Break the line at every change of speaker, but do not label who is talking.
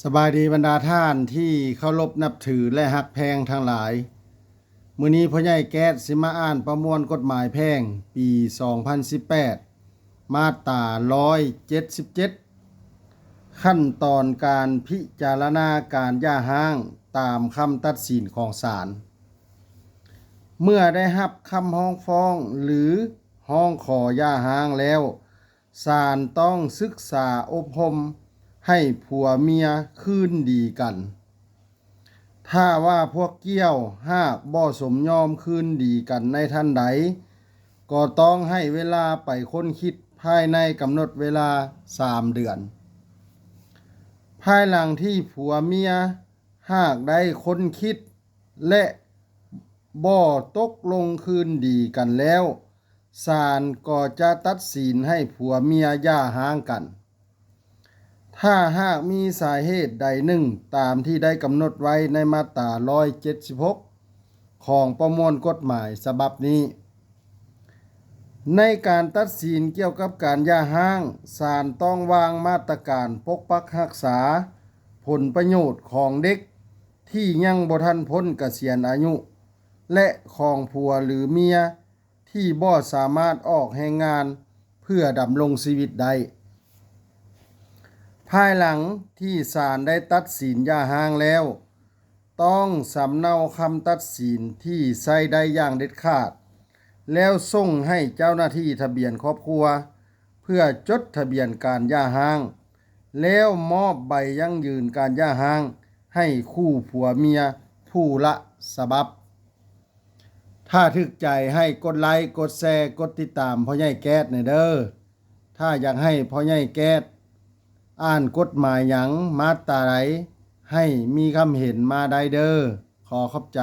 สบายดีบรรดาท่านที่เคารพนับถือและฮักแพงทั้งหลายมื้อนี้พ่อใหญ่แก๊สสิมาอ่านประมวลกฎหมายแพ่งปี 2018 มาตรา 177 ขั้นตอนการพิจารณาการหย่าร้างตามคำตัดสินของศาลเมื่อได้รับคำร้องฟ้องหรือร้องขอหย่าร้างแล้วศาลต้องศึกษาอบรมให้ผัวเมียคืนดีกัน ถ้าว่าพวกเกี้ยวหากบ่สมยอมคืนดีกันในทันใดก็ต้องให้เวลาไปค้นคิดภายในกำหนดเวลา3 เดือน ภายหลังที่ผัวเมียหากได้ค้นคิดและบ่ตกลงคืนดีกันแล้วศาลก็จะตัดสินให้ผัวเมียหย่าร้างกัน ถ้าหากมีสาเหตุใดหนึ่งตามที่ได้กำหนดไว้ในมาตรา 176 ของประมวลกฎหมายฉบับนี้ ในการตัดสินเกี่ยวกับการหย่าร้างศาลต้องวางมาตรการปกปักรักษาผลประโยชน์ของเด็กที่ยังบ่ทันพ้นเกษียณอายุและของผัวหรือเมียที่บ่สามารถออกแรงงานเพื่อดำรงชีวิตได้ภายหลังที่ศาลได้ตัดสินหย่าร้างแล้วต้องสำเนาคำตัดสินที่ใช้ได้อย่างเด็ดขาดแล้วส่งให้เจ้าหน้าที่ทะเบียนครอบครัวเพื่อจดทะเบียนการหย่าร้างแล้วมอบใบยั่งยืนการหย่าร้างให้คู่ผัวเมียผู้ละฉบับถ้าถึกใจให้กดไลค์กดแชร์กดติดตามพ่อใหญ่แก๊สหน่อยเด้อถ้าอยากให้พ่อใหญ่แก๊สอ่านกฎหมายหยังมาตราใดให้มีคำเห็นมาได้เด้อขอขอบใจ